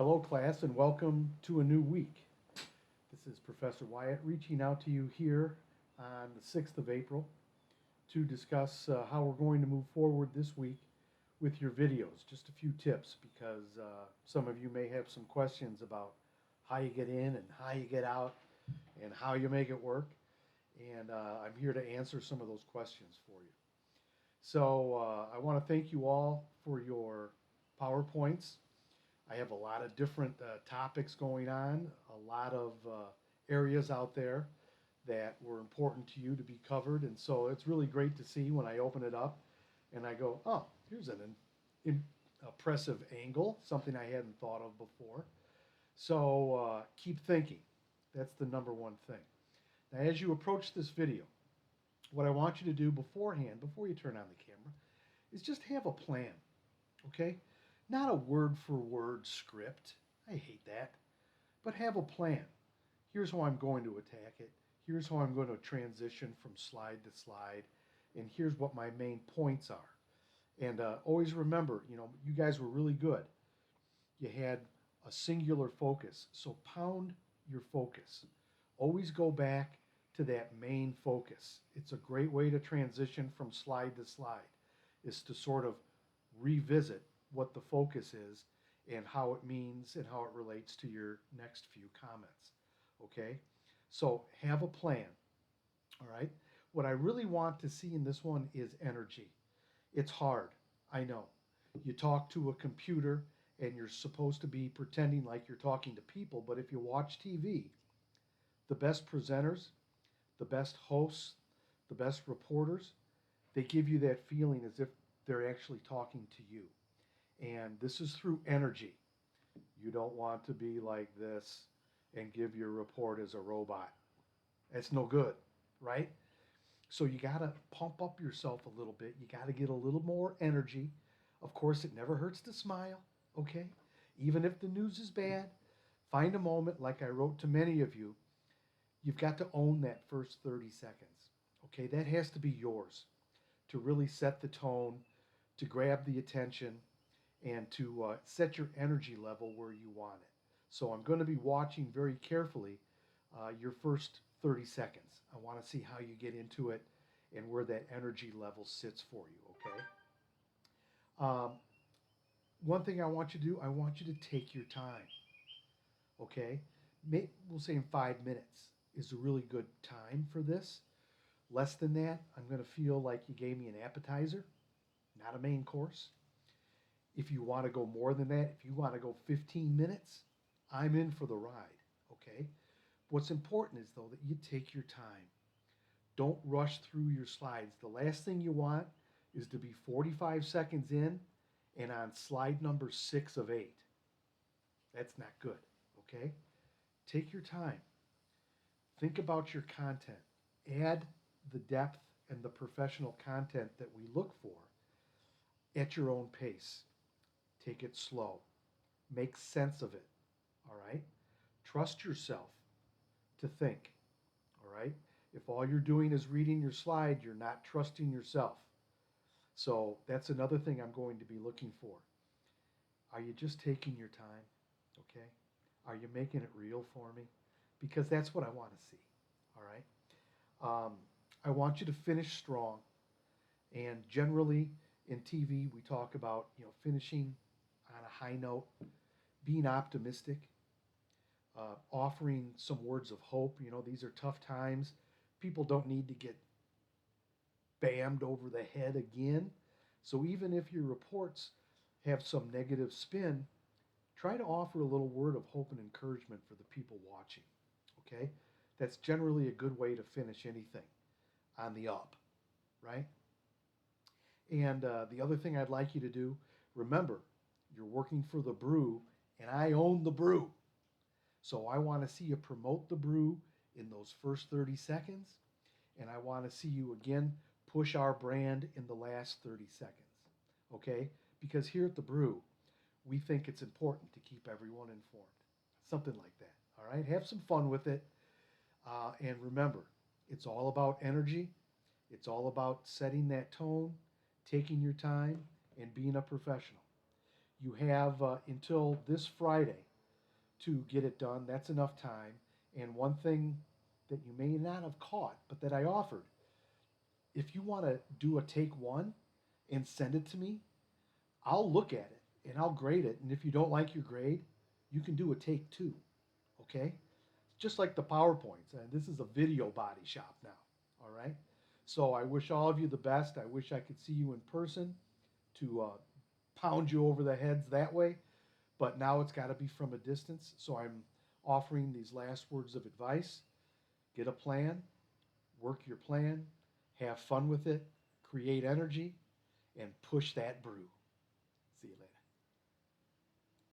Hello, class, and welcome to a new week. This is Professor Wyatt reaching out to you here on the 6th of April to discuss how we're going to move forward this week with your videos. Just a few tips because some of you may have some questions about how you get in and how you get out and how you make it work. And I'm here to answer some of those questions for you. So I want to thank you all for your PowerPoints. I have a lot of different topics going on, a lot of areas out there that were important to you to be covered. And so it's really great to see when I open it up and I go, oh, here's an impressive angle, something I hadn't thought of before. So keep thinking. That's the number one thing. Now, as you approach this video, what I want you to do beforehand, before you turn on the camera, is just have a plan, okay? Not a word for word script. I hate that. But have a plan. Here's how I'm going to attack it. Here's how I'm going to transition from slide to slide. And here's what my main points are. And always remember, you guys were really good. You had a singular focus. So pound your focus. Always go back to that main focus. It's a great way to transition from slide to slide, is to sort of revisit what the focus is and how it means and how it relates to your next few comments. Okay? So have a plan. All right? What I really want to see in this one is energy. It's hard. I know. You talk to a computer and you're supposed to be pretending like you're talking to people, but if you watch TV, the best presenters, the best hosts, the best reporters, they give you that feeling as if they're actually talking to you. And this is through energy. You don't want to be like this and give your report as a robot. That's no good, right? So you got to pump up yourself a little bit. You got to get a little more energy. Of course, it never hurts to smile, okay? Even if the news is bad, find a moment, like I wrote to many of you. You've got to own that first 30 seconds, okay? That has to be yours to really set the tone, to grab the attention, and to set your energy level where you want it. So I'm going to be watching very carefully your first 30 seconds. I want to see how you get into it and where that energy level sits for you, okay? Um, One thing I want you to do, I want you to take your time, okay? We'll say in 5 minutes is a really good time for this. Less than that, I'm going to feel like you gave me an appetizer, not a main course. If you want to go more than that, if you want to go 15 minutes, I'm in for the ride, okay? What's important is, though, that you take your time. Don't rush through your slides. The last thing you want is to be 45 seconds in and on slide number 6 of 8. That's not good, okay? Take your time. Think about your content. Add the depth and the professional content that we look for at your own pace. Take it slow. Make sense of it. All right? Trust yourself to think. All right? If all you're doing is reading your slide, you're not trusting yourself. So that's another thing I'm going to be looking for. Are you just taking your time? Okay? Are you making it real for me? Because that's what I want to see. All right? I want you to finish strong. And generally in TV, we talk about, finishing on a high note, being optimistic, offering some words of hope. These are tough times. People don't need to get bammed over the head again. So even if your reports have some negative spin, try to offer a little word of hope and encouragement for the people watching. Okay? That's generally a good way to finish anything on the up, right? And the other thing I'd like you to do, remember, you're working for the Brew, and I own the Brew. So I want to see you promote the Brew in those first 30 seconds, and I want to see you again push our brand in the last 30 seconds. Okay? Because here at the Brew, we think it's important to keep everyone informed. Something like that. All right? Have some fun with it. And remember, it's all about energy. It's all about setting that tone, taking your time, and being a professional. You have until this Friday to get it done. That's enough time. And one thing that you may not have caught, but that I offered, if you want to do a take one and send it to me, I'll look at it and I'll grade it. And if you don't like your grade, you can do a take two. Okay? Just like the PowerPoints. And this is a video body shop now. All right? So I wish all of you the best. I wish I could see you in person to pound you over the heads that way. But now it's got to be from a distance. So I'm offering these last words of advice. Get a plan, work your plan, have fun with it, create energy, and push that brew.